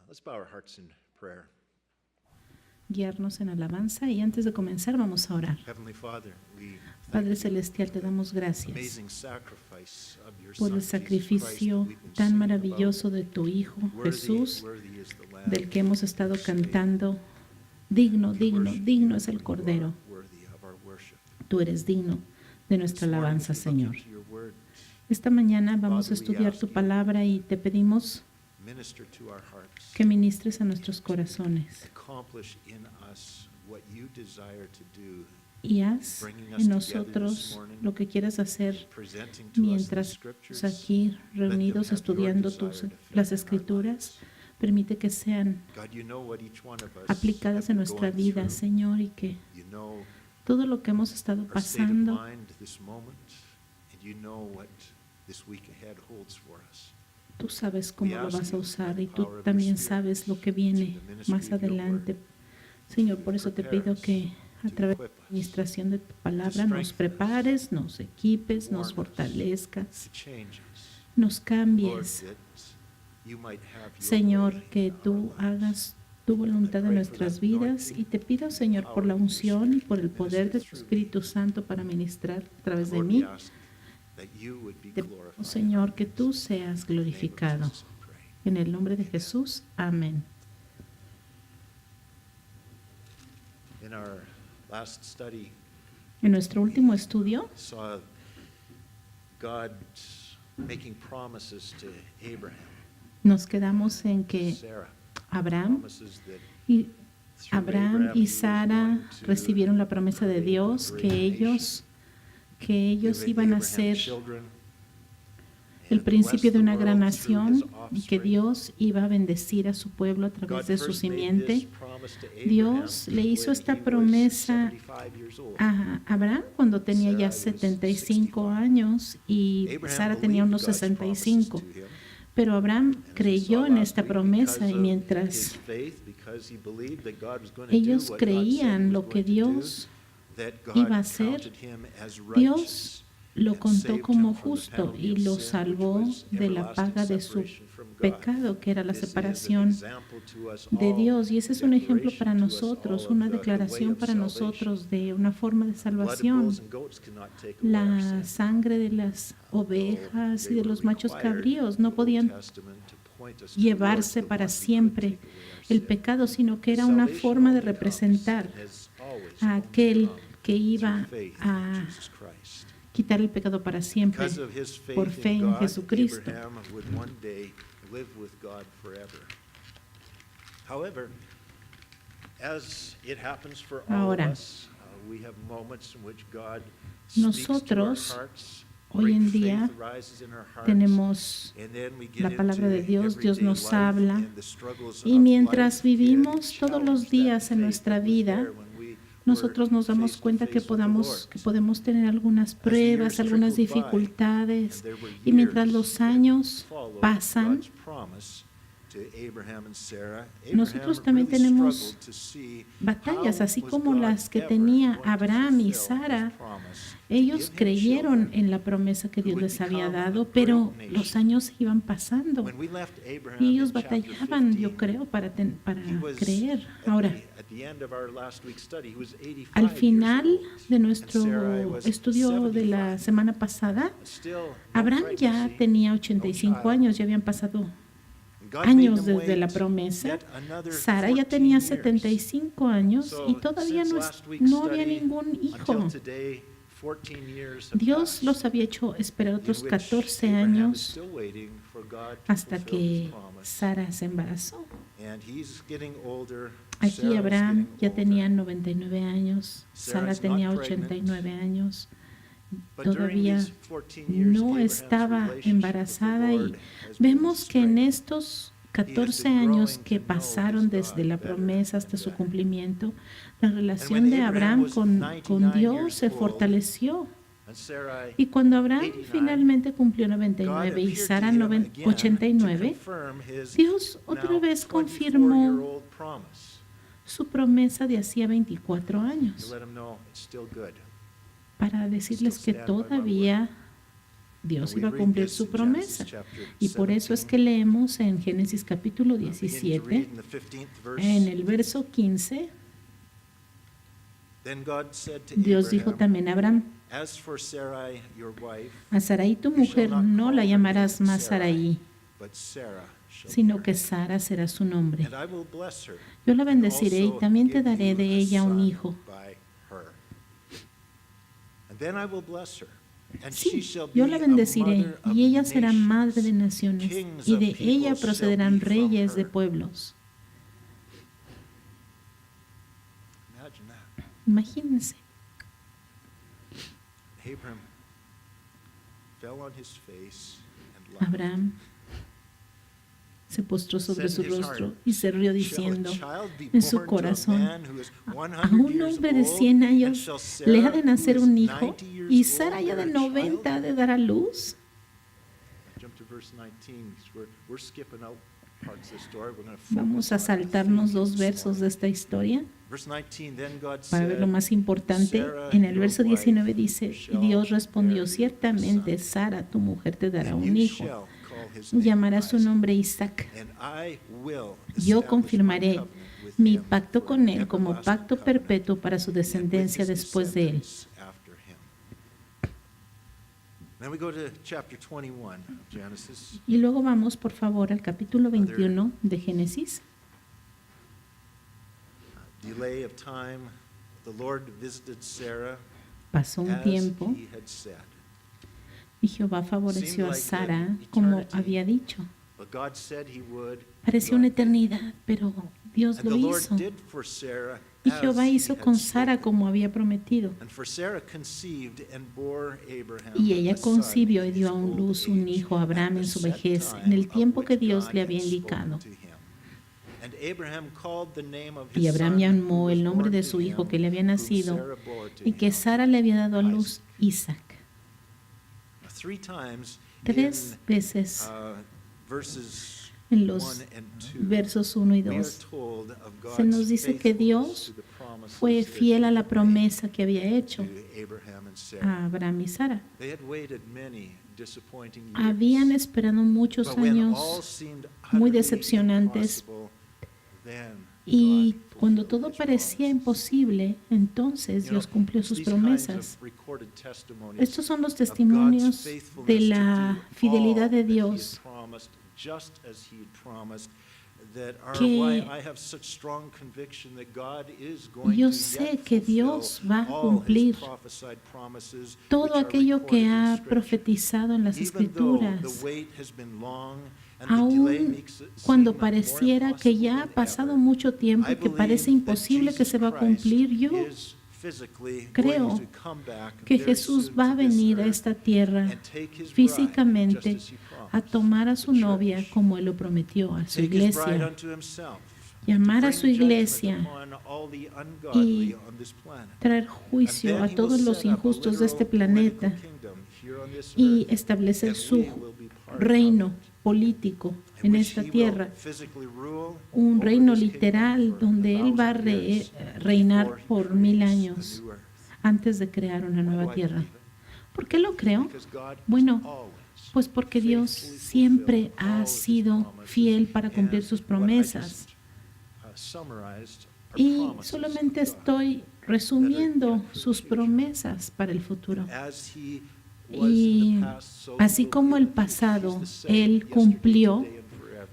Let's bow our hearts in prayer. Guiarnos en alabanza, y antes de comenzar vamos a orar. Heavenly Father, we Padre thank you Celestial, te damos for the gracias amazing sacrifice of your por Son, el Jesus sacrificio Christ, that we've been tan singing maravilloso about. de tu Hijo Worthy, Jesús, worthy is the Lamb del que hemos estado who stayed. cantando. Digno, We digno, worship digno you, es el for you Cordero. are worthy of our worship. Tú eres digno de nuestra This morning, alabanza, as we look Señor. into your word, Esta mañana vamos a Father, we estudiar ask tu you, palabra y te pedimos minister to our hearts, que ministres a nuestros corazones accomplish in us what you desire to do, y haz bringing us en together nosotros this morning, lo que quieras hacer presenting to us the mientras scriptures. estamos aquí reunidos have your estudiando desire to fit las in our escrituras. lives. Permite que sean God, you know what each one of us aplicadas have en been nuestra going vida, through. Señor, y que You know todo lo que hemos estado our state of pasando, mind this moment, and you know what this week ahead holds for us. tú sabes cómo We lo ask vas a you, usar, by y the tú power of también your Spirit, sabes lo que viene to the ministry más of your adelante. word, Señor, to por eso te prepare pido us, que a to través de equip la us, administración de tu palabra strengthen nos us, prepares, nos equipes, nos warn us, fortalezcas, to change us. nos Lord, cambies. that you might have your Señor, way que in our tú lives. hagas tu voluntad en nuestras vidas, y te pido, Señor, por la unción y por el poder de tu Espíritu Santo para ministrar a través de Lord, mí. we ask that you would be Te pido, glorified. Señor, que tú seas In the name of glorificado. Jesus, we pray. En el nombre de Jesús, amén. In our last study, En nuestro último estudio, saw God making promises to Abraham, nos quedamos en que Sarah, Abraham promises that y through Abraham Abraham he y was Sara going to recibieron la promesa de create Dios a que great ellos give iban a Abraham ser children, el and principio bless de the una world gran through nación, his y que offspring. Dios iba a bendecir a su pueblo a God través de su first made this simiente. promise to Abraham Dios le hizo when esta he was promesa 75 years old. a Abraham cuando tenía Sarah ya was 75 65. años y Abraham Sara tenía believed unos God's promises 65. to him. Pero Abraham And as we creyó saw en last esta week, promesa, because y of mientras his faith, because he believed that God was going to do ellos what God said he creían was lo que going to do, Dios that God iba a hacer, counted him as Dios righteous lo and contó saved como him from the justo penalty y of lo sin, salvó which was de la everlasting paga de su separation from God. pecado, que era la This is an separación example to us de all, Dios. Y ese es un ejemplo declaration para to us nosotros, all una of the way declaración of para salvation. nosotros de una forma de Blood of salvación. bulls and goats cannot take away our La sin. sangre de las ovejas y They de were los machos required cabríos in no the Old podían Testament to point us towards llevarse the para one who could siempre take away our el sin. pecado, sino que era una Salvation forma de only comes, representar and has always a only aquel come que through iba faith in a Jesus Christ. quitar el pecado para siempre Because of his faith por fe in en God, Jesucristo. Abraham would one day live with God forever. However, as it happens for all Ahora, of us, we have moments in which God speaks to our nosotros, hearts. hoy en Great día, faith arises in our hearts. tenemos And then we get la palabra de into Dios, Dios everyday nos life habla, and the struggles y of mientras life, vivimos and todos challenge los that días en faith nuestra that was vida, there when we nosotros nos were damos face to cuenta que face with the Lord. podemos tener algunas pruebas, algunas dificultades, And there were y mientras years los that años followed pasan, God's promise to Abraham and Sarah. nosotros Abraham también really tenemos struggled to see batallas, how así was como God las que ever tenía going to Abraham y fulfill Sara. his promise to Ellos give him creyeron children en la promesa que who Dios would les había become a dado, great pero nation. los años iban pasando When we left Abraham y ellos in chapter batallaban, 15, yo creo, para he was creer. at Ahora, at the end of our last week's study, he was 85 al years final old, de and nuestro Sarai was estudio de la 75. semana pasada, Still, no Abraham ya pregnancy, tenía no 85 child. años, ya habían pasado God made años them desde la wait promesa. yet another Sara ya 14 tenía years. 75 años y So, todavía since no, last week's no había study ningún hijo. until today, 14 years have Dios passed, los había hecho esperar in otros which 14 Abraham is años still waiting for God to hasta fulfill his que promise. Sara se embarazó. And he's getting older, Aquí Sarah's Abraham getting ya older. tenía 99 años, Sara Sarah's tenía not pregnant, 89 años, but during todavía these 14 years, no Abraham's estaba relationship with the embarazada, y Lord has been vemos que en strengthened. estos 14 años que pasaron desde la promesa hasta su cumplimiento, la relación de Abraham con Dios se fortaleció. And Sarai, Y cuando Abraham 89, finalmente cumplió God 99 y appeared Sara to him again to 89, confirm his Dios otra now vez confirmó 24-year-old promise, su promesa de hacía 24 to años let him know it's still good. para decirles que todavía Dios iba a cumplir su promesa. Y por eso es que leemos en Génesis capítulo 17, en el verso 15, Dios dijo también a Abraham: a Sarai tu mujer no la llamarás más Sarai, sino que Sara será su nombre. Yo la bendeciré y también te daré de ella un hijo. Sí, yo la bendeciré y ella será madre de naciones y de ella procederán reyes de pueblos. Imagínense. Abraham se postró sobre su rostro y se rió diciendo en su corazón: a un hombre de 100 años le ha de nacer un hijo, y Sara ya de 90 ha de dar a luz. Vamos a saltarnos 2 versos de esta historia para ver lo más importante. En el verso 19 dice: y Dios respondió: ciertamente Sara tu mujer te dará un hijo, llamará su nombre Isaac. Yo confirmaré mi pacto con él como pacto perpetuo para su descendencia después de él. Y luego vamos, por favor, al capítulo 21 de Génesis. Pasó un tiempo y Jehová favoreció a Sara como había dicho. Pareció una eternidad, pero Dios lo hizo. Y Jehová hizo con Sara como había prometido. Y ella concibió y dio a luz un hijo a Abraham en su vejez, en el tiempo que Dios le había indicado. Y Abraham llamó el nombre de su hijo que le había nacido y que Sara le había dado a luz, Isaac. 3 veces en los versos 1 y 2 se nos dice que Dios fue fiel a la promesa que había hecho a Abraham y Sara. Habían esperado muchos años muy decepcionantes, y cuando todo parecía imposible, entonces Dios cumplió sus promesas. Estos son los testimonios de la fidelidad de Dios, que yo sé que Dios va a cumplir todo aquello que ha profetizado en las Escrituras. Aún cuando pareciera que ya ha pasado mucho tiempo y que parece imposible que se va a cumplir, yo creo que Jesús va a venir a esta tierra físicamente a tomar a su novia como Él lo prometió, a su iglesia, llamar a su iglesia y traer juicio a todos los injustos de este planeta y establecer su reino político en esta tierra, un reino literal donde Él va a reinar por 1000 años antes de crear una nueva tierra. ¿Por qué lo creo? Bueno, pues porque Dios siempre ha sido fiel para cumplir sus promesas. Y solamente estoy resumiendo sus promesas para el futuro. Y así como el pasado Él cumplió,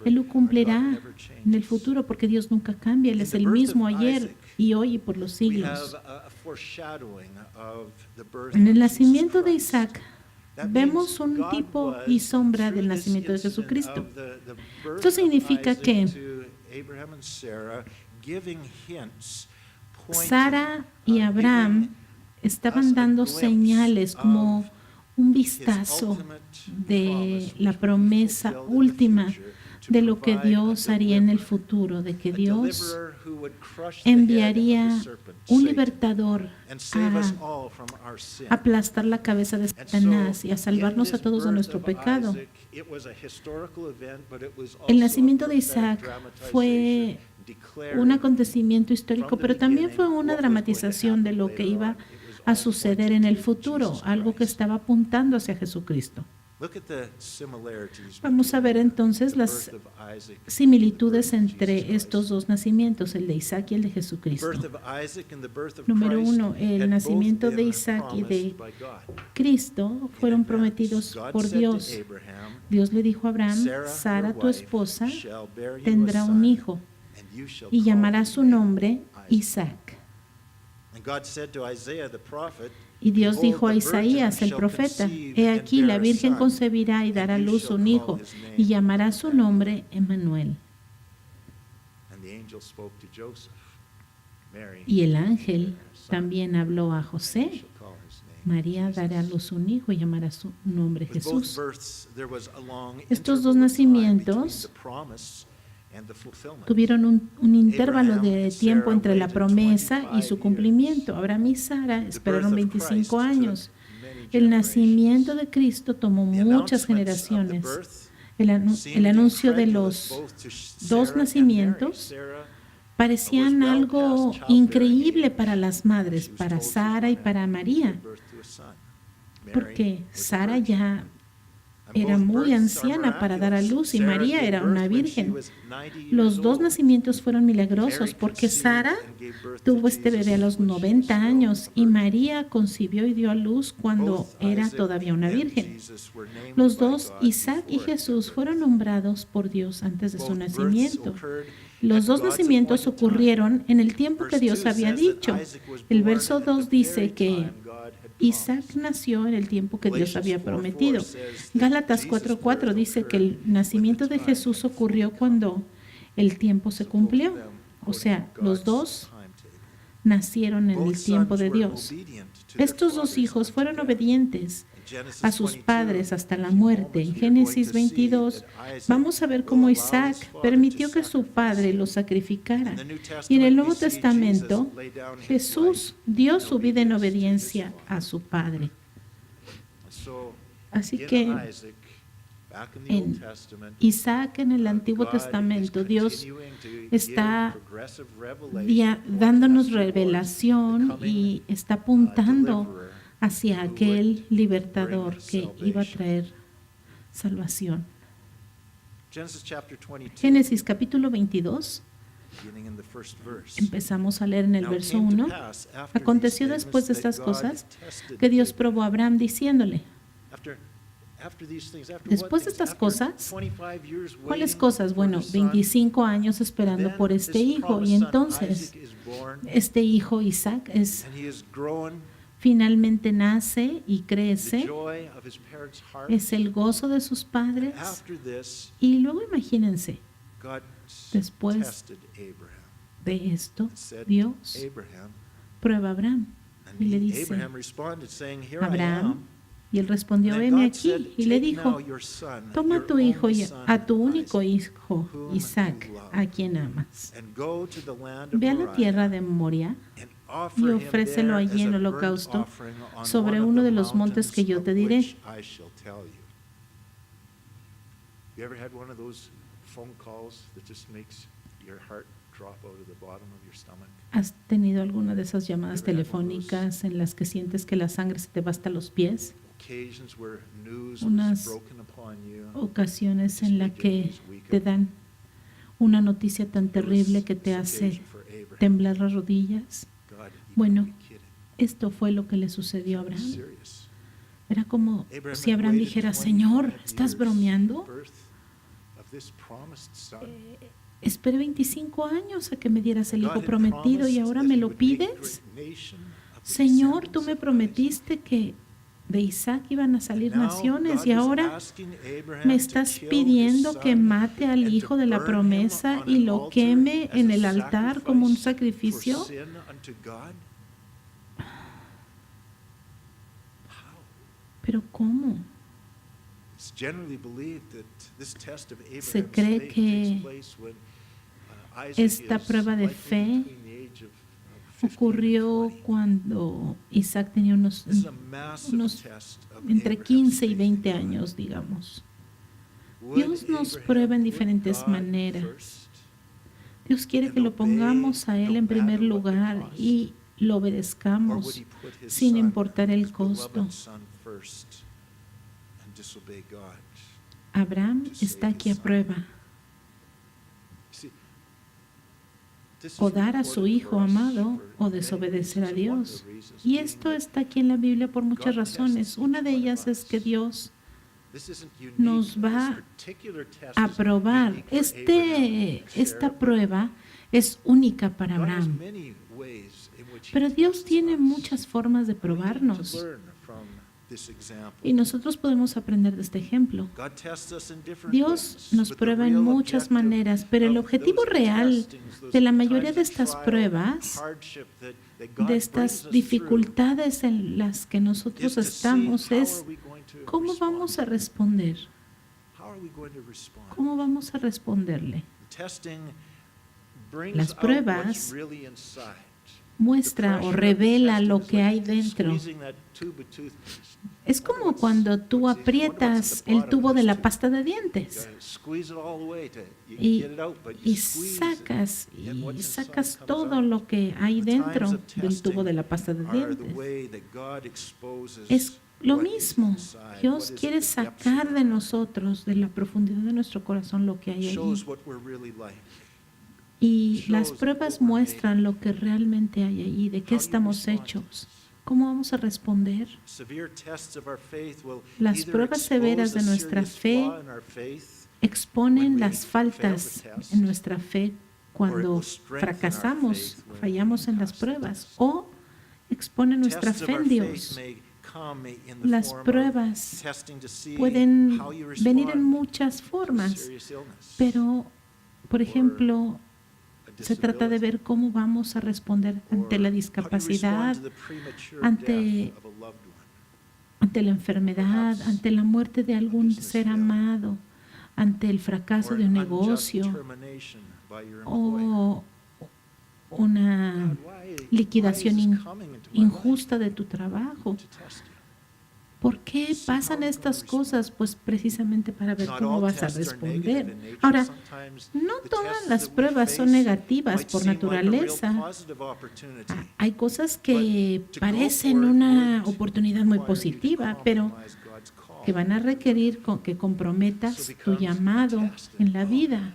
Él lo cumplirá en el futuro, porque Dios nunca cambia. Él es el mismo ayer y hoy y por los siglos. En el nacimiento de Isaac vemos un tipo y sombra del nacimiento de Jesucristo. Esto significa que Sara y Abraham estaban dando señales, como un vistazo de la promesa última de lo que Dios haría en el futuro, de que Dios enviaría un libertador a aplastar la cabeza de Satanás y a salvarnos a todos de nuestro pecado. El nacimiento de Isaac fue un acontecimiento histórico, pero también fue una dramatización de lo que iba a suceder en el futuro, algo que estaba apuntando hacia Jesucristo. Vamos a ver entonces las similitudes entre estos dos nacimientos, el de Isaac y el de Jesucristo. Número 1, el nacimiento de Isaac y de Cristo fueron prometidos por Dios. Dios le dijo a Abraham: Sara, tu esposa, tendrá un hijo y llamará su nombre Isaac. Y Dios dijo a Isaías, el profeta: He aquí, la Virgen concebirá y dará a luz un hijo, y llamará su nombre Emmanuel. Y el ángel también habló a José: María dará a luz un hijo y llamará su nombre Jesús. Estos dos nacimientos tuvieron un intervalo de tiempo entre la promesa y su cumplimiento. Abraham y Sara esperaron 25 años. El nacimiento de Cristo tomó muchas generaciones. El anuncio de los dos nacimientos parecían algo increíble para las madres, para Sara y para María, porque Sara ya era muy anciana para dar a luz y María era una virgen. Los dos nacimientos fueron milagrosos porque Sara tuvo este bebé a los 90 años y María concibió y dio a luz cuando era todavía una virgen. Los dos, Isaac y Jesús, fueron nombrados por Dios antes de su nacimiento. Los dos nacimientos ocurrieron en el tiempo que Dios había dicho. El verso 2 dice que Isaac nació en el tiempo que Dios había prometido. Gálatas 4:4 dice que el nacimiento de Jesús ocurrió cuando el tiempo se cumplió. O sea, los dos nacieron en el tiempo de Dios. Estos dos hijos fueron obedientes a sus padres hasta la muerte. En Génesis 22 vamos a ver cómo Isaac permitió que su padre lo sacrificara. Y en el Nuevo Testamento, Jesús dio su vida en obediencia a su padre. Así que en Isaac, en el Antiguo Testamento, Dios está dándonos revelación y está apuntando hacia aquel libertador que iba a traer salvación. Génesis capítulo 22, empezamos a leer en el verso 1. Aconteció después de estas cosas que Dios probó a Abraham diciéndole, después de estas cosas, ¿cuáles cosas? Bueno, 25 años esperando por este hijo, y entonces este hijo Isaac finalmente nace y crece, es el gozo de sus padres. Y luego imagínense, después de esto, Dios prueba a Abraham y le dice, Abraham, y él respondió, heme aquí, y le dijo, toma a tu hijo, a tu único hijo, Isaac, a quien amas, ve a la tierra de Moria y ofrécelo allí en holocausto sobre uno de los montes que yo te diré. ¿Has tenido alguna de esas llamadas telefónicas en las que sientes que la sangre se te va hasta los pies? Unas ocasiones en las que te dan una noticia tan terrible que te hace temblar las rodillas. Bueno, esto fue lo que le sucedió a Abraham. Era como si Abraham dijera, Señor, ¿estás bromeando? Esperé 25 años a que me dieras el hijo prometido y ahora me lo pides. Señor, tú me prometiste que de Isaac iban a salir naciones y ahora me estás pidiendo que mate al hijo de la promesa y lo queme en el altar como un sacrificio. ¿Pero cómo? Se cree que esta prueba de fe ocurrió cuando Isaac tenía unos entre 15 y 20 años, digamos. Dios nos prueba en diferentes maneras. Dios quiere que lo pongamos a Él en primer lugar y lo obedezcamos sin importar el costo. Abraham está aquí a prueba. O dar a su hijo amado o desobedecer a Dios. Y esto está aquí en la Biblia por muchas razones. Una de ellas es que Dios nos va a probar. Esta prueba es única para Abraham. Pero Dios tiene muchas formas de probarnos. Y nosotros podemos aprender de este ejemplo. Dios nos prueba en muchas maneras, pero el objetivo real de la mayoría de estas pruebas, de estas dificultades en las que nosotros estamos, es cómo vamos a responder. ¿Cómo vamos a responderle? Las pruebas muestra o revela lo que hay dentro. Es como cuando tú aprietas el tubo de la pasta de dientes y sacas todo lo que hay dentro del tubo de la pasta de dientes. Es lo mismo. Dios quiere sacar de nosotros, de la profundidad de nuestro corazón, lo que hay ahí. Y las pruebas muestran lo que realmente hay ahí, de qué estamos hechos. ¿Cómo vamos a responder? Las pruebas severas de nuestra fe exponen las faltas en nuestra fe cuando fracasamos, fallamos en las pruebas, o exponen nuestra fe en Dios. Las pruebas pueden venir en muchas formas, pero, por ejemplo, se trata de ver cómo vamos a responder ante la discapacidad, ante la enfermedad, ante la muerte de algún ser amado, ante el fracaso de un negocio o una liquidación injusta de tu trabajo. ¿Por qué pasan estas cosas? Pues precisamente para ver cómo vas a responder. Ahora, no todas las pruebas son negativas por naturaleza. Hay cosas que parecen una oportunidad muy positiva, pero que van a requerir que comprometas tu llamado en la vida.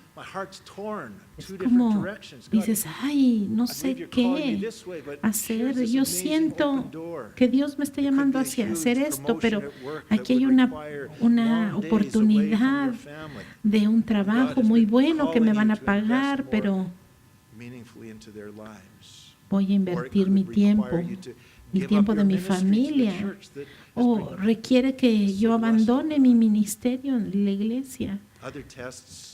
Es como dices, ay, no sé qué hacer. Yo siento que Dios me está llamando hacia hacer esto, pero aquí hay una oportunidad de un trabajo muy bueno que me van a pagar, pero voy a invertir mi tiempo, el tiempo de mi familia, o requiere que yo abandone mi ministerio en la iglesia.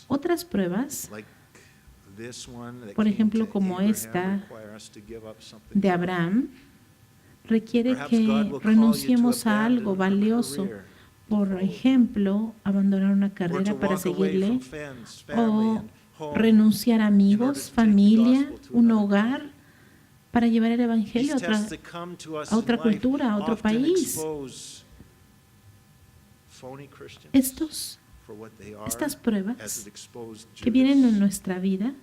Otras pruebas, por ejemplo, como esta de Abraham, requiere que renunciemos a algo valioso. Por ejemplo, abandonar una carrera para seguirle, o renunciar a amigos, familia, un hogar, para llevar el evangelio a otra cultura, a otro país. Estas pruebas que vienen en nuestra vida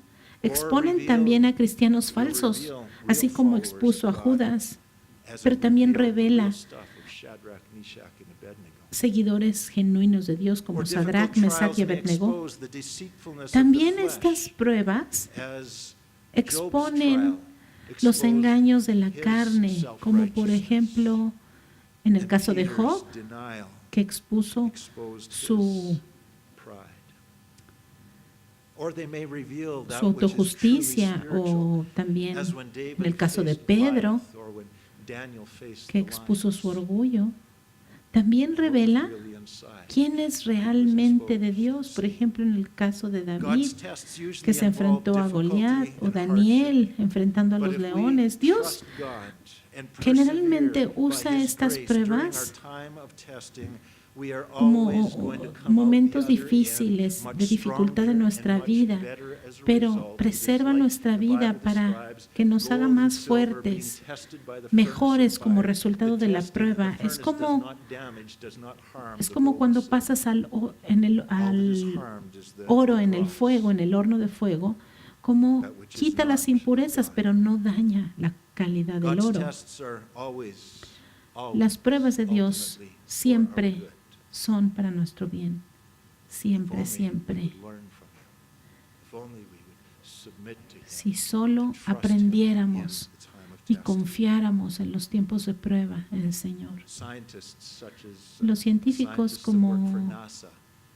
exponen también a cristianos falsos, así como expuso a Judas, pero también revela seguidores genuinos de Dios como Sadrach, Mesach y Abednego. También estas pruebas exponen los engaños de la carne, como por ejemplo en el caso de Job, que expuso su autojusticia, o también en el caso de Pedro, que expuso su orgullo. También revela quién es realmente de Dios. Por ejemplo, en el caso de David, que se enfrentó a Goliat, o Daniel enfrentando a los leones. Dios generalmente usa estas pruebas como momentos difíciles, de dificultad en nuestra vida, pero preserva nuestra vida para que nos haga más fuertes, mejores como resultado de la prueba. Es como cuando pasas al oro en el fuego, en el horno de fuego, como quita las impurezas, pero no daña la calidad del oro. Las pruebas de Dios siempre son para nuestro bien, siempre, If only we siempre. would learn from him. If only we would submit to him. Si solo Trust him aprendiéramos in the time of y testing. confiáramos en los tiempos de prueba en el Señor. Scientists such as, Los científicos scientists that work for como, NASA,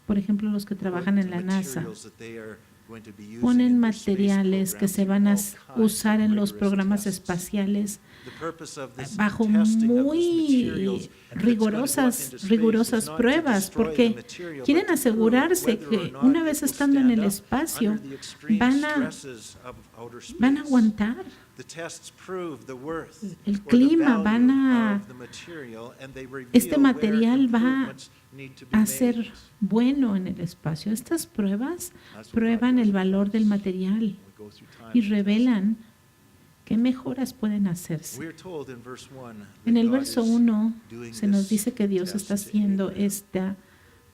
por ejemplo, los que trabajan en la NASA, materials that they are going to be using ponen in their space materiales que programs se in van a all kinds usar of en los rigorous programas tests. espaciales The purpose of this bajo testing of those muy materials that's going to go up into space rigurosas is not to pruebas, destroy the porque material, quieren but to prove asegurarse whether or que not una it vez will estando en el stand up espacio under the extreme van a stresses of outer van a space. aguantar The tests prove the worth el or the clima, value van a of the material, and they reveal este where material va improvements need to be a made. ser bueno en el espacio. Estas pruebas That's what prueban God el does valor for del us. material We go through time y of testing. revelan qué mejoras pueden hacerse. We're told in verse 1 that En el God verso is 1 doing se nos this dice que Dios test está to haciendo Abraham. esta God's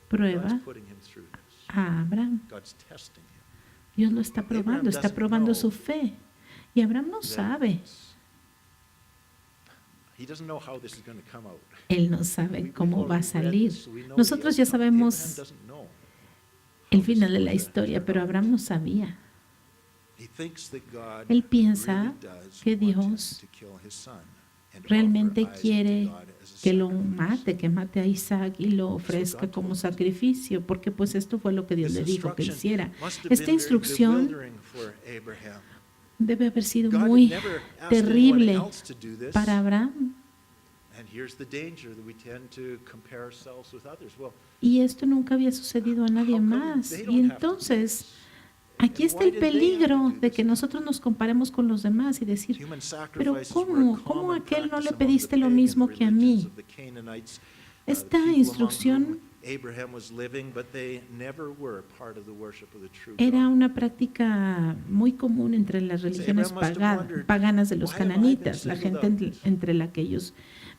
prueba putting him through this. a Abraham. God's testing him. Dios lo está probando, está probando su fe. Y Abraham no That sabe, He doesn't know how this is going to come out. él no We- sabe we've cómo va a already read salir. this, so we know Nosotros the ya outcome. Abraham sabemos doesn't know how el this final is de la going to historia, turn pero out. Abraham no sabía. He thinks that God Él piensa really does que want him Dios to kill his son and realmente offer Isaac to quiere God as a que lo sacrifice. que mate a Isaac y lo ofrezca como sacrificio, porque pues esto fue lo que Dios This le dijo que instruction hiciera. must have Esta been very instrucción bewildering for Abraham. debe haber sido God had muy never asked anyone terrible else to do this. para Abraham. And here's the danger that we tend to compare ourselves with others. Well, Y esto nunca había sucedido a nadie how come más. they Y don't have to do entonces, this? aquí And está why el did they have to peligro do de this? que nosotros nos comparemos con los demás y decir, Human pero sacrifices were a ¿cómo a common aquel no le practice among pediste the lo pagan mismo que a religions mí? of the Canaanites, Esta the people among instrucción whom Abraham was living, but they never were part of the worship of the true era God. una práctica muy común entre las religiones paganas de los cananitas, la gente entre la que ellos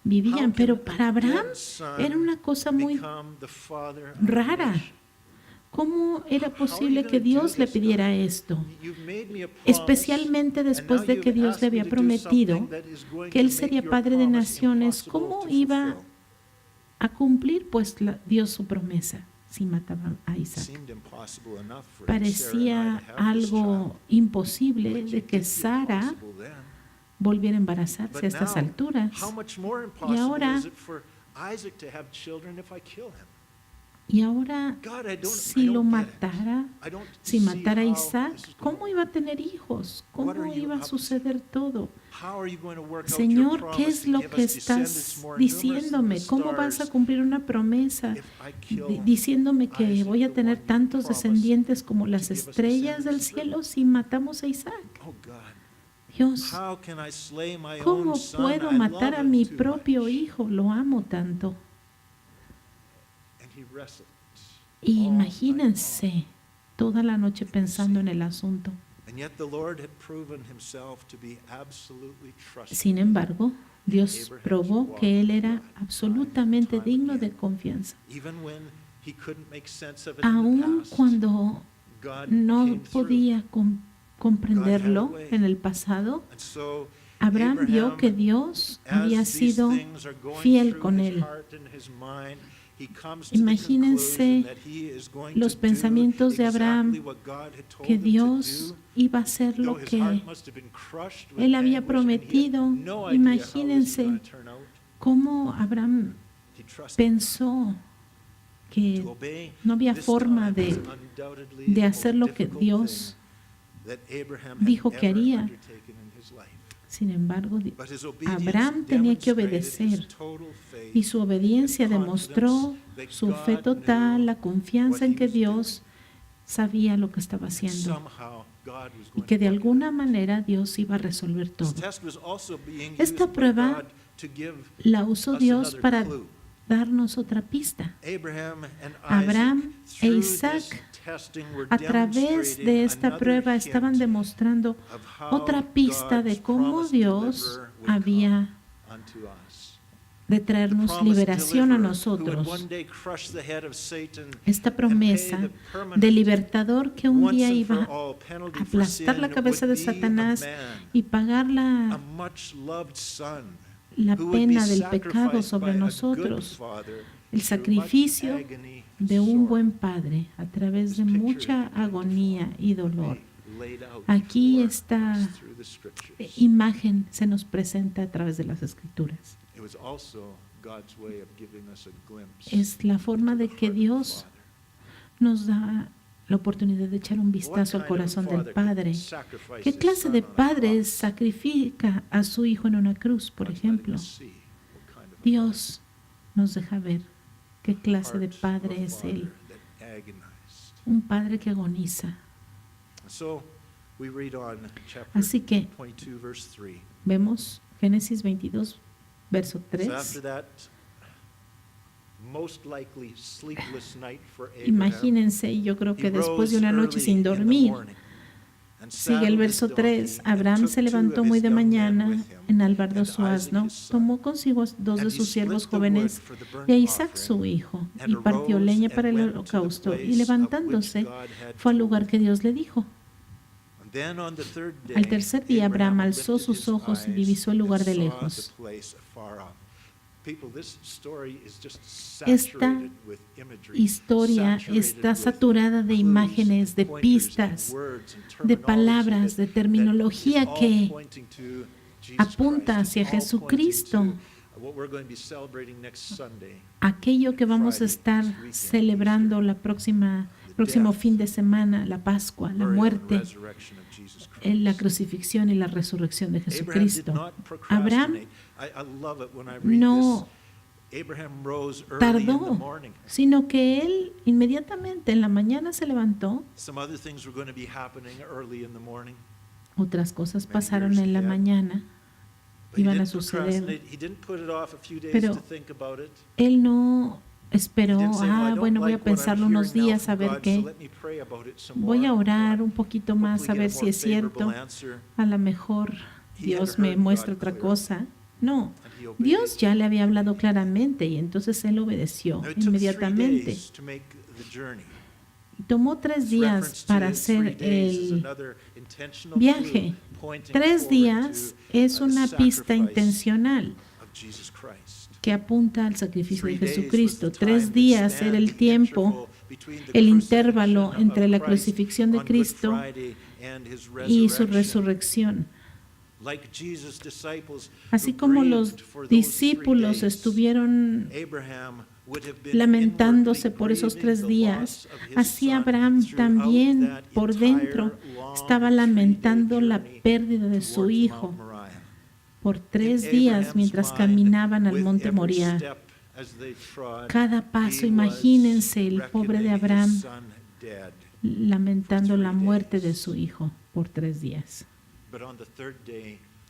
vivían. How Pero can para a Abraham dead son era una cosa muy become the father of a rara. nation? ¿Cómo era How are posible you que gonna do Dios le this, pidiera God? esto? You've made me a promise, Especialmente and después now de que you've Dios le asked me había to do prometido something that is going que to Él make sería your padre de promise naciones. impossible ¿Cómo to iba fulfill. a cumplir pues Dios su promesa si mataba a Isaac? Seemed impossible enough for Sarah Parecía and I to have this algo child, imposible but de it que did get Sara possible then. volviera a embarazarse But a estas now, alturas. how much more impossible ahora- is it for Isaac to have children if I kill him? Y ahora, God, I si lo don't get it. matara, I don't si see matara a how Isaac, this is ¿cómo gonna iba a tener hijos? What ¿Cómo are you iba a up to? suceder todo? How are you going to work out your Señor, promise ¿qué es to lo give que us descendants estás more numerous than the diciéndome? ¿Cómo vas a stars cumplir una promesa if I kill diciéndome que Isaac, voy a the tener one you tantos promised descendientes como to las give us estrellas del descendants cielo si matamos a Isaac? Oh God, Dios, how can I slay my ¿cómo own son? puedo I matar love a him mi too propio much. hijo? Lo amo tanto. And he wrestled Y all night long. imagínense toda la noche pensando en el asunto. And yet the Lord had proven himself to be absolutely trustworthy. Sin embargo, Dios probó que él era absolutamente digno de confianza. Even when he couldn't make sense of it in the Aun past, cuando God no came through. podía comprenderlo en el pasado, And so Abraham vio Abraham, que Dios as había these sido things are going fiel through con his él. heart and his mind, he comes to the Imagínense conclusion that he is going los to do pensamientos de Abraham, exactly what God had told que him to Dios do. iba a hacer Though lo his que heart must have been crushed with él había anguish, and he had prometido. no idea how this was Imagínense going to turn out. cómo Abraham He trusted pensó que to obey no había this forma time was de undoubtedly de the hacer most lo que difficult Dios thing that Abraham had dijo que ever haría. undertaken in his life. Sin embargo, But his obedience Abraham tenía que demonstrated his obedecer total faith y su obediencia demostró su fe total, la confianza en que Dios sabía lo que estaba and haciendo somehow God was y going que to de work it alguna out. manera Dios iba a resolver This todo. test was also being Esta used by prueba God to give La usó us Dios another para clue. darnos otra pista. Abraham and Abraham Isaac, e through Isaac, this testing, were a través demonstrating de esta another prueba hint estaban demostrando of how otra pista God's de cómo promised Dios deliverer would había come unto us. de The traernos promised liberación a deliverer who would nosotros. one day crush the head of Satan Esta and promesa pay the permanent, de libertador que un once día and iba for all penalty a for aplastar la sin cabeza de would be a Satanás man, y pagar a la much loved son, la who would be pena del pecado sacrificed sobre by a good nosotros. father el sacrificio de un buen padre a través de mucha agonía y dolor. Aquí esta imagen se nos presenta a través de las Escrituras. Es la forma de que Dios nos da la oportunidad de echar un vistazo al corazón del Padre. ¿Qué clase de padre sacrifica a su hijo en una cruz, por ejemplo? Dios nos deja ver qué clase de padre es Él. Un padre que agoniza. Así que vemos Génesis 22, verso 3. Imagínense, yo creo que después de una noche sin dormir, sigue el verso 3, Abraham se levantó muy de mañana, enalbardó su asno, tomó consigo 2 de sus siervos jóvenes y a Isaac su hijo, y partió leña para el holocausto, y levantándose fue al lugar que Dios le dijo. Al tercer día Abraham alzó sus ojos y divisó el lugar de lejos. Esta historia está saturada de imágenes, de pistas, de palabras, de terminología que apunta hacia Jesucristo, aquello que vamos a estar celebrando el próximo fin de semana, la Pascua, la muerte, la crucifixión y la resurrección de Jesucristo. Abraham no tardó, sino que él inmediatamente en la mañana se levantó. Otras cosas pasaron en la mañana, iban a suceder, pero él no esperó, bueno, voy a pensarlo unos días a ver qué, voy a orar un poquito más a ver si es cierto, a lo mejor Dios me muestra otra cosa. No, Dios ya le había hablado claramente y entonces él obedeció inmediatamente. Tomó 3 días para hacer el viaje. 3 días es una pista intencional que apunta al sacrificio de Jesucristo. 3 días era el tiempo, el intervalo entre la crucifixión de Cristo y su resurrección. Así como los discípulos estuvieron lamentándose por esos 3 días, así Abraham también por dentro estaba lamentando la pérdida de su hijo por 3 días mientras caminaban al monte Moriah. Cada paso, imagínense el pobre de Abraham lamentando la muerte de su hijo por 3 días.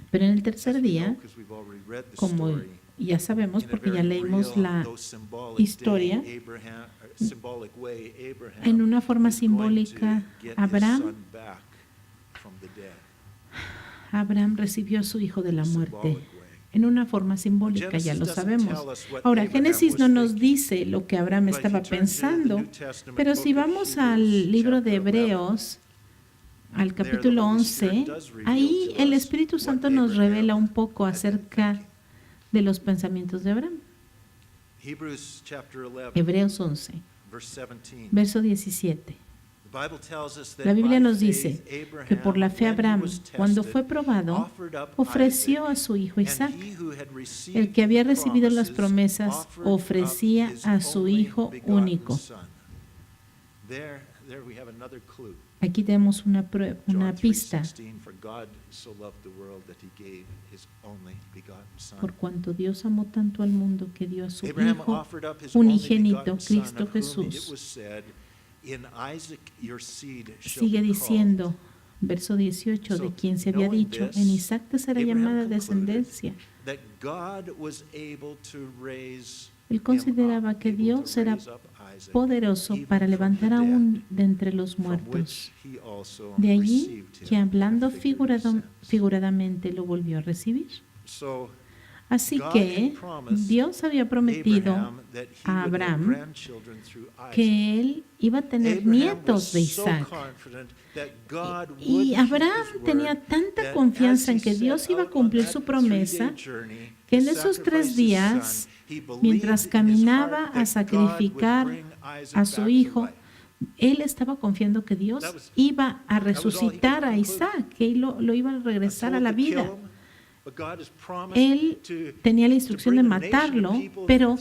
Pero en el tercer día, como ya sabemos porque ya leímos la historia, en una forma simbólica, Abraham recibió a su hijo de la muerte. En una forma simbólica, ya lo sabemos. Ahora, Génesis no nos dice lo que Abraham estaba pensando, pero si vamos al libro de Hebreos, al capítulo 11, ahí el Espíritu Santo nos revela un poco acerca de los pensamientos de Abraham. Hebreos 11, verso 17. La Biblia nos dice que por la fe Abraham, cuando fue probado, ofreció a su hijo Isaac. El que había recibido las promesas ofrecía a su hijo único. Aquí tenemos una pista. Por cuanto Dios amó tanto al mundo que dio a su Hijo unigénito, Cristo Jesús. Sigue diciendo, verso 18, de quien se había dicho, en Isaac te será llamada descendencia. Él consideraba que Dios era poderoso para levantar aún de entre los muertos. De allí que hablando figuradamente lo volvió a recibir. Así que Dios había prometido a Abraham que él iba a tener nietos de Isaac. Y Abraham tenía tanta confianza en que Dios iba a cumplir su promesa que en esos 3 días Mientras caminaba a sacrificar a su hijo, él estaba confiando que Dios iba a resucitar a Isaac, que él lo iba a regresar a la vida. Él tenía la instrucción de matarlo, pero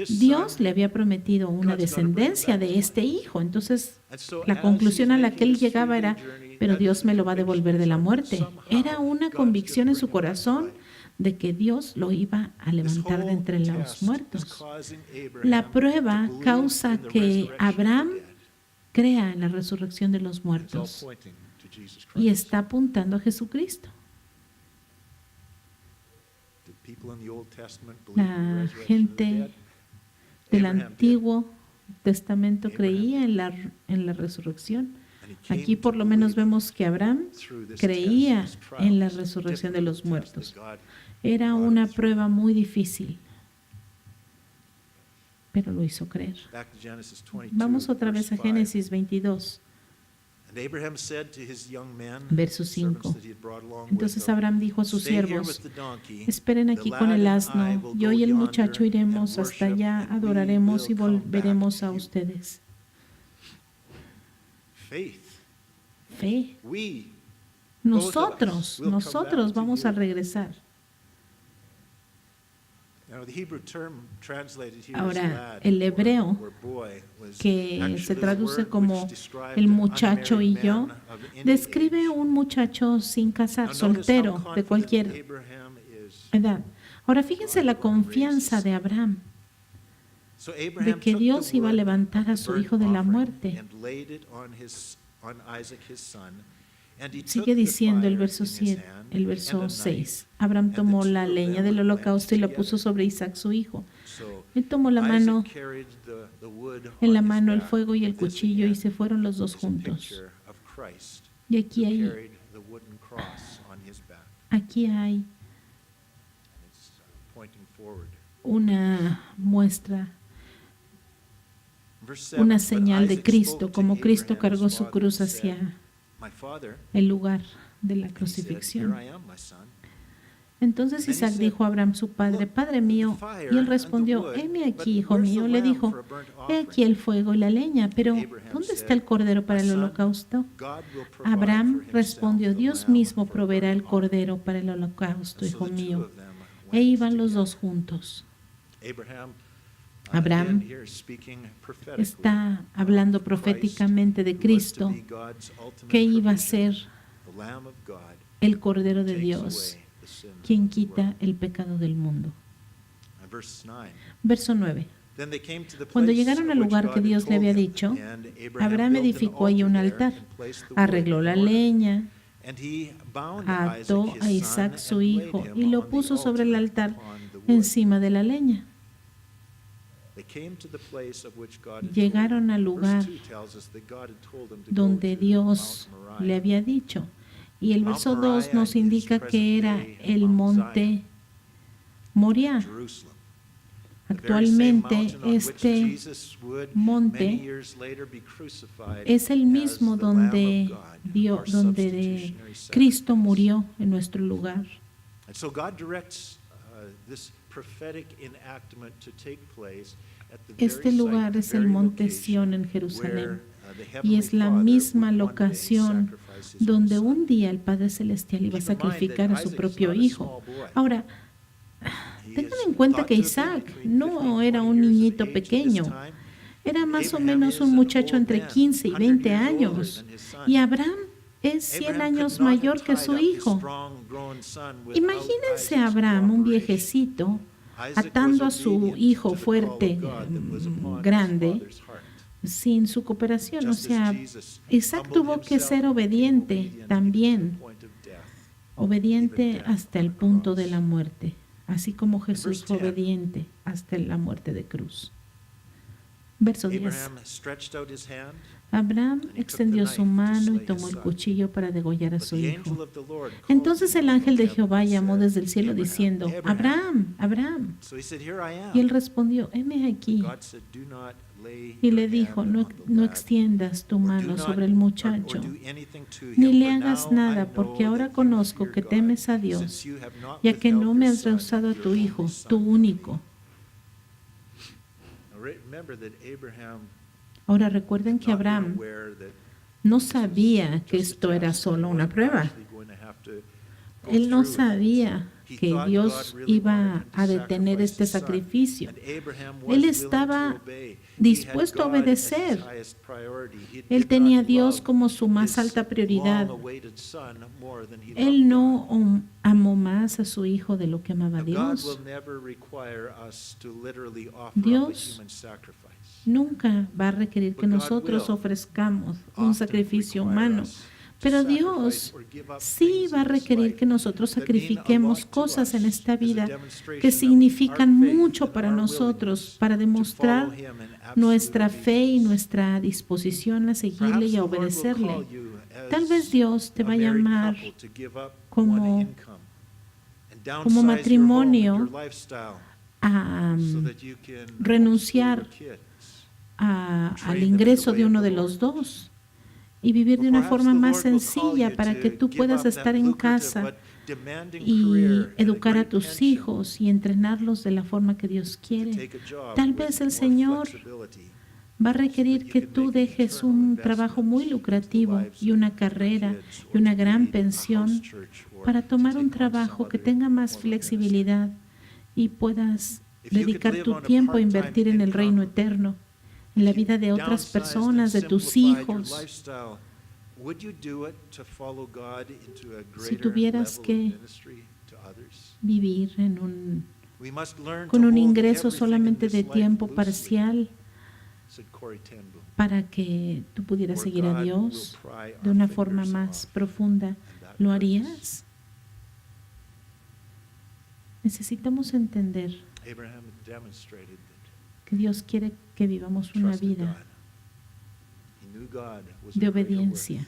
Dios le había prometido una descendencia de este hijo. Entonces, la conclusión a la que él llegaba era, pero Dios me lo va a devolver de la muerte. Era una convicción en su corazón de que Dios lo iba a levantar de entre los muertos. La prueba causa que Abraham crea en la resurrección de los muertos y está apuntando a Jesucristo. La gente del Antiguo Testamento creía en la resurrección. Aquí por lo menos vemos que Abraham creía en la resurrección de los muertos. Era una prueba muy difícil, pero lo hizo creer. Vamos otra vez a Génesis 22. Verso 5. Entonces Abraham dijo a sus siervos, esperen aquí con el asno, yo y el muchacho iremos hasta allá, adoraremos y volveremos a ustedes. Fe. Nosotros vamos a regresar. Ahora, el hebreo, que se traduce como el muchacho y yo, describe un muchacho sin casar, soltero, de cualquier edad. Ahora, fíjense la confianza de Abraham, de que Dios iba a levantar a su hijo de la muerte. Sigue diciendo el verso 6. Abraham tomó la leña del holocausto y la puso sobre Isaac su hijo. Él tomó en la mano el fuego y el cuchillo y se fueron los dos juntos. Y aquí hay una muestra, una señal de Cristo, como Cristo cargó su cruz hacia el lugar de la crucifixión. Entonces Isaac dijo a Abraham su padre, Padre mío, y él respondió, heme aquí, hijo mío. Le dijo, he aquí el fuego y la leña, pero ¿dónde está el cordero para el holocausto? Abraham respondió, Dios mismo proveerá el cordero para el holocausto, hijo mío. E iban los dos juntos. Abraham está hablando proféticamente de Cristo, que iba a ser el Cordero de Dios, quien quita el pecado del mundo. Verso 9. Cuando llegaron al lugar que Dios le había dicho, Abraham edificó ahí un altar, arregló la leña, ató a Isaac su hijo y lo puso sobre el altar encima de la leña. Llegaron al lugar donde Dios le había dicho. Y el verso 2 nos indica que era el monte Moriah. Actualmente este monte es el mismo donde Cristo murió en nuestro lugar. Este lugar es el monte Sión en Jerusalén y es la misma locación donde un día el Padre Celestial iba a sacrificar a su propio hijo. Ahora, tengan en cuenta que Isaac no era un niñito pequeño, era más o menos un muchacho entre 15 y 20 años, y Abraham es 100 años mayor que su hijo. Imagínense a Abraham, un viejecito, atando a su hijo fuerte, grande, sin su cooperación. O sea, Isaac tuvo que ser obediente también, obediente hasta el punto de la muerte, así como Jesús fue obediente hasta la muerte de cruz. Verso 10. Abraham extendió su mano y tomó el cuchillo para degollar a su hijo. Entonces el ángel de Jehová llamó desde el cielo diciendo, Abraham, Abraham. Y él respondió, heme aquí. Y le dijo, no extiendas tu mano sobre el muchacho, ni le hagas nada, porque ahora conozco que temes a Dios, ya que no me has rehusado a tu hijo, tu único. Ahora recuerden que Abraham no sabía que esto era solo una prueba. Él no sabía que Dios iba a detener este sacrificio. Él estaba dispuesto a obedecer. Él tenía a Dios como su más alta prioridad. Él no amó más a su hijo de lo que amaba a Dios. Dios nunca va a requerir que nosotros ofrezcamos un sacrificio humano. Pero Dios sí va a requerir que nosotros sacrifiquemos cosas en esta vida que significan mucho para nosotros, para demostrar nuestra fe y nuestra disposición a seguirle y a obedecerle. Tal vez Dios te va a llamar como matrimonio a renunciar al ingreso de uno de los dos y vivir de una forma más sencilla para que tú puedas estar en casa y educar a tus hijos y entrenarlos de la forma que Dios quiere. Tal vez el Señor va a requerir que tú dejes un trabajo muy lucrativo y una carrera y una gran pensión para tomar un trabajo que tenga más flexibilidad y puedas dedicar tu tiempo a invertir en el reino eterno, en la vida de otras personas, de tus hijos. Si tuvieras que vivir con un ingreso solamente de tiempo parcial para que tú pudieras seguir a Dios de una forma más profunda, ¿lo harías? Necesitamos entender que Dios quiere que vivamos una vida de obediencia,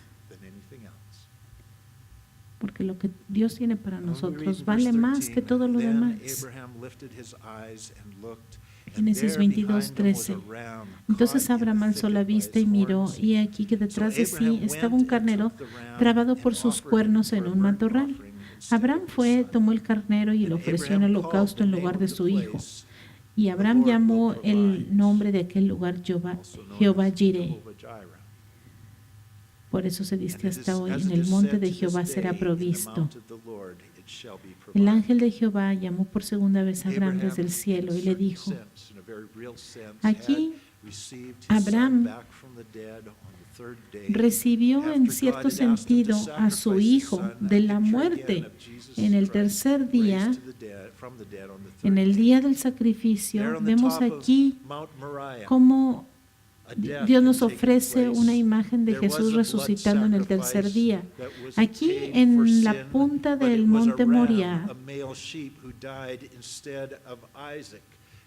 porque lo que Dios tiene para nosotros vale más que todo lo demás. Génesis 22:13. Entonces Abraham alzó la vista y miró, y aquí que detrás de sí estaba un carnero trabado por sus cuernos en un matorral. Abraham fue, tomó el carnero y lo ofreció en holocausto en lugar de su hijo. Y Abraham llamó el nombre de aquel lugar Jehová Jireh. Por eso se dice hasta hoy, en el monte de Jehová será provisto. El ángel de Jehová llamó por segunda vez a Abraham desde el cielo y le dijo, aquí Abraham recibió en cierto sentido a su hijo de la muerte en el tercer día, en el día del sacrificio. Vemos aquí cómo Dios nos ofrece una imagen de Jesús resucitando en el tercer día. Aquí en la punta del monte Moriah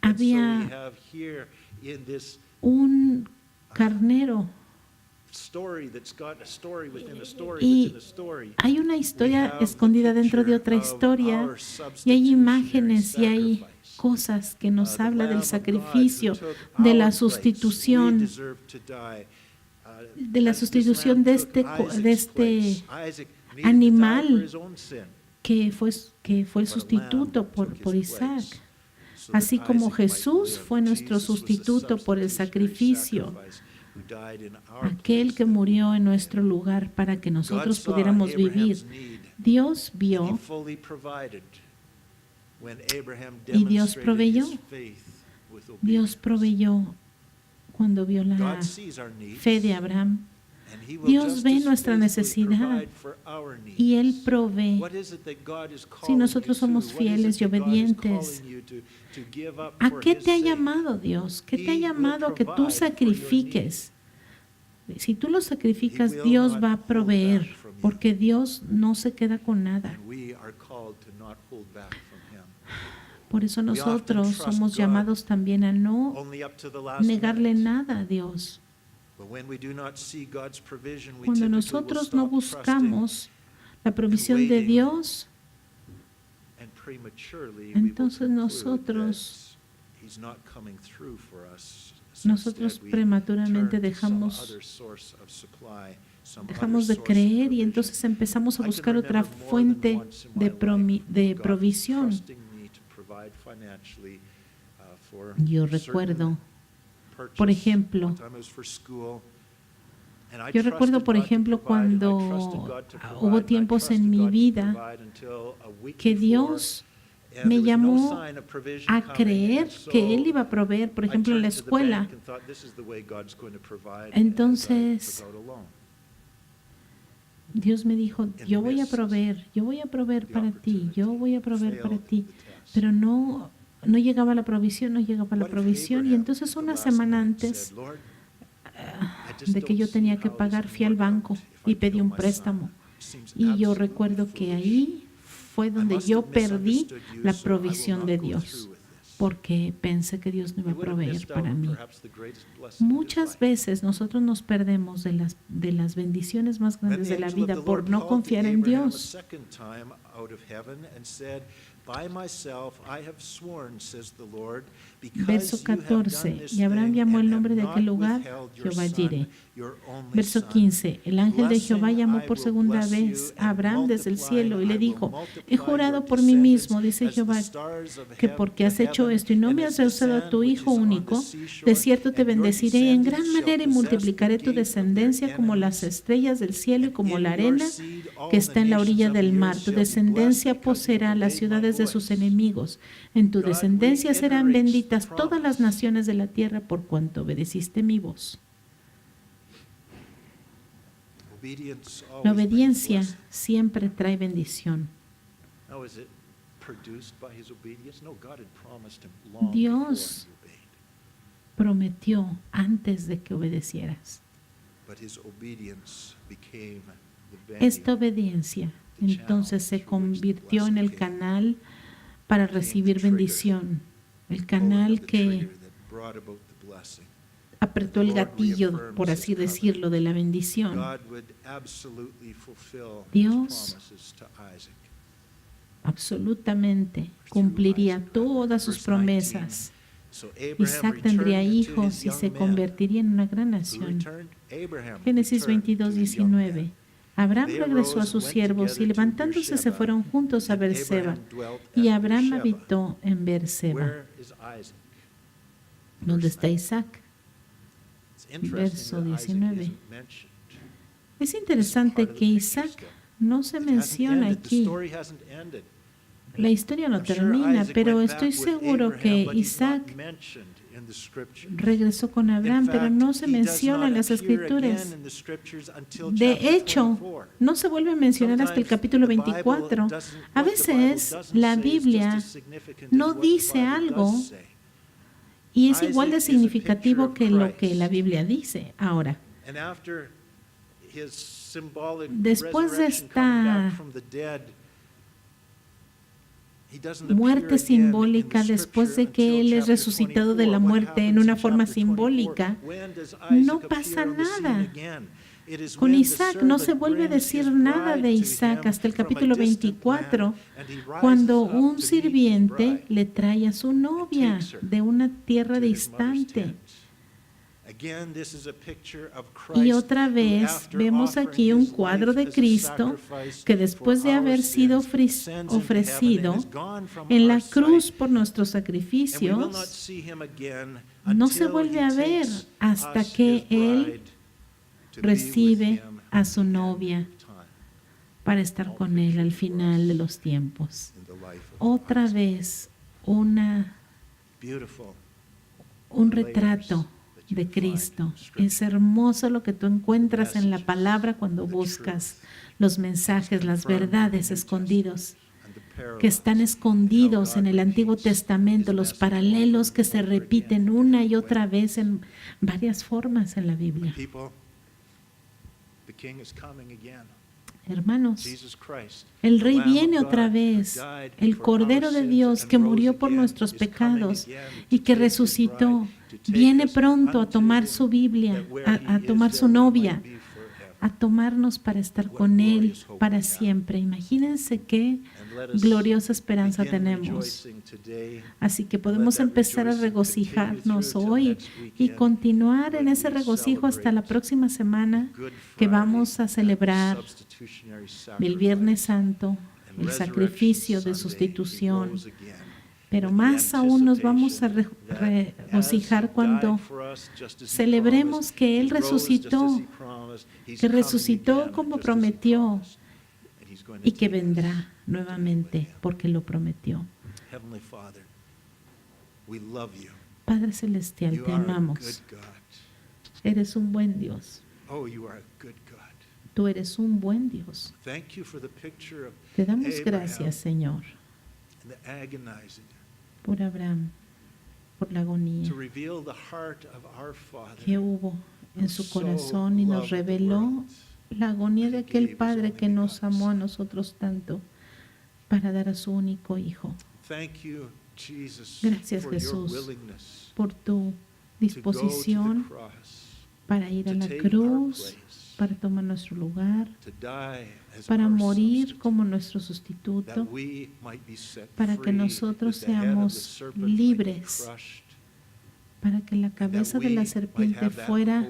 había un carnero. Y hay una historia escondida dentro de otra historia, y hay imágenes y hay cosas que nos habla del sacrificio, de la sustitución de este animal que fue el sustituto por Isaac. Así como Jesús fue nuestro sustituto por el sacrificio, aquel que murió en nuestro lugar para que nosotros pudiéramos vivir. Dios vio y Dios proveyó. Dios proveyó cuando vio la fe de Abraham. Dios ve nuestra necesidad y Él provee. Si nosotros somos fieles y obedientes, ¿a qué te ha llamado Dios? ¿Qué te ha llamado a que tú sacrifiques? Si tú lo sacrificas, Dios va a proveer, porque Dios no se queda con nada. Por eso nosotros somos llamados también a no negarle nada a Dios. Cuando nosotros no buscamos la provisión de Dios, entonces nosotros prematuramente dejamos de creer y entonces empezamos a buscar otra fuente de provisión. Yo recuerdo Por ejemplo, yo recuerdo, por ejemplo, cuando hubo tiempos en mi vida que Dios me llamó a creer que Él iba a proveer, por ejemplo, en la escuela. Entonces, Dios me dijo, yo voy a proveer para ti, yo voy a proveer para ti. Pero no llegaba la provisión, y entonces una semana antes de que yo tenía que pagar, fui al banco y pedí un préstamo. Y yo recuerdo que ahí fue donde yo perdí la provisión de Dios, porque pensé que Dios no iba a proveer para mí. Muchas veces nosotros nos perdemos de las bendiciones más grandes de la vida por no confiar en Dios. Verso 14, y Abraham llamó el nombre de aquel lugar Jehová Jireh. Verso 15, el ángel de Jehová llamó por segunda vez a Abraham desde el cielo y le dijo, he jurado por mí mismo, dice Jehová, que porque has hecho esto y no me has rehusado a tu hijo único, de cierto te bendeciré en gran manera y multiplicaré tu descendencia como las estrellas del cielo y como la arena que está en la orilla del mar. Tu descendencia poseerá las ciudades de sus enemigos. En tu descendencia serán benditas todas las naciones de la tierra por cuanto obedeciste mi voz. La obediencia siempre trae bendición. Dios prometió antes de que obedecieras. Esta obediencia entonces se convirtió en el canal para recibir bendición, el canal que apretó el gatillo, por así decirlo, de la bendición. Dios absolutamente cumpliría todas sus promesas. Isaac tendría hijos y se convertiría en una gran nación. Génesis 22, 19. Abraham regresó a sus siervos y levantándose se fueron juntos a Beerseba. Y Abraham habitó en Beerseba. ¿Dónde está Isaac? Verso 19. Es interesante que Isaac no se menciona aquí. La historia no termina, pero estoy seguro que Isaac regresó con Abraham, pero no se menciona en las Escrituras. De hecho, no se vuelve a mencionar hasta el capítulo 24. A veces la Biblia no dice algo y es igual de significativo que lo que la Biblia dice. Ahora, después de esta muerte simbólica, después de que Él es resucitado de la muerte en una forma simbólica, no pasa nada. Con Isaac no se vuelve a decir nada de Isaac hasta el capítulo 24, cuando un sirviente le trae a su novia de una tierra distante. Y otra vez vemos aquí un cuadro de Cristo que después de haber sido ofrecido en la cruz por nuestros sacrificios, no se vuelve a ver hasta que Él recibe a su novia para estar con Él al final de los tiempos. Otra vez un retrato de Cristo. Es hermoso lo que tú encuentras en la palabra cuando buscas los mensajes, las verdades escondidos, que están escondidos en el Antiguo Testamento, los paralelos que se repiten una y otra vez en varias formas en la Biblia. Hermanos, el Rey viene otra vez, el Cordero de Dios que murió por nuestros pecados y que resucitó, viene pronto a tomar su Biblia, a tomar su novia, a tomarnos para estar con Él para siempre. Imagínense qué gloriosa esperanza tenemos. Así que podemos empezar a regocijarnos hoy y continuar en ese regocijo hasta la próxima semana, que vamos a celebrar el Viernes Santo, el sacrificio de sustitución, Pero más aún nos vamos a regocijar cuando celebremos que Él resucitó, como prometió y que vendrá nuevamente porque lo prometió. Padre Celestial, te amamos. Eres un buen Dios. Tú eres un buen Dios. Te damos gracias, Señor, por Abraham, por la agonía que hubo en su corazón y nos reveló la agonía de aquel Padre que nos amó a nosotros tanto para dar a su único Hijo. Gracias, Jesús, por tu disposición para ir a la cruz, para tomar nuestro lugar, para morir como nuestro sustituto, para que nosotros seamos libres, para que la cabeza de la serpiente fuera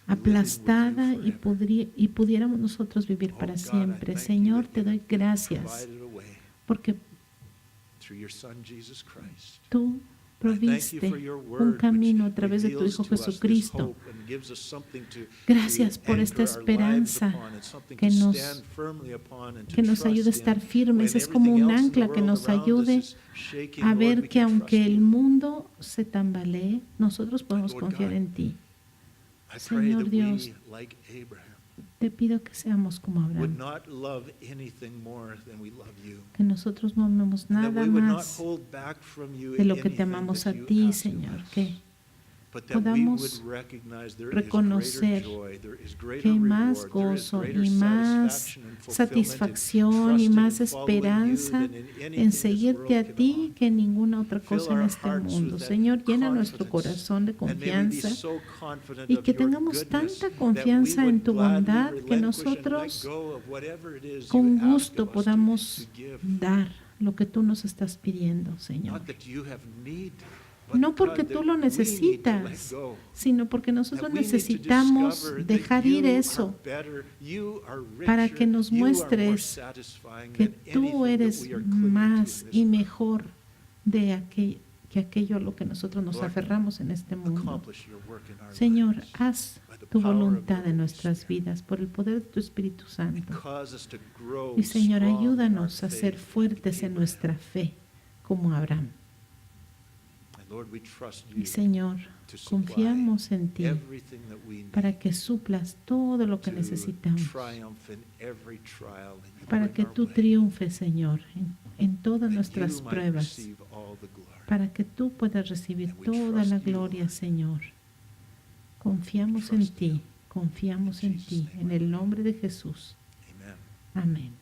aplastada y pudiéramos nosotros vivir para siempre. Señor, te doy gracias porque tú proviste un camino a través de tu Hijo Jesucristo. Gracias por esta esperanza que nos ayuda a estar firmes. Es como un ancla que nos ayude a ver que aunque el mundo se tambalee, nosotros podemos confiar en ti. Señor Dios, te pido que seamos como Abraham, que nosotros no amemos nada más de lo que te amamos a ti, Señor, que podamos reconocer que hay más gozo y más satisfacción y más esperanza en seguirte a ti que en ninguna otra cosa en este mundo. Señor, llena nuestro corazón de confianza y que tengamos tanta confianza en tu bondad que nosotros con gusto podamos dar lo que tú nos estás pidiendo, Señor. No porque tú lo necesitas, sino porque nosotros necesitamos dejar ir eso para que nos muestres que tú eres más y mejor que aquello a lo que nosotros nos aferramos en este mundo. Señor, haz tu voluntad en nuestras vidas por el poder de tu Espíritu Santo. Y Señor, ayúdanos a ser fuertes en nuestra fe como Abraham. Y Señor, confiamos en ti para que suplas todo lo que necesitamos, para que tú triunfes, Señor, en todas nuestras pruebas, para que tú puedas recibir toda la gloria, Señor. Confiamos en ti, en el nombre de Jesús. Amén.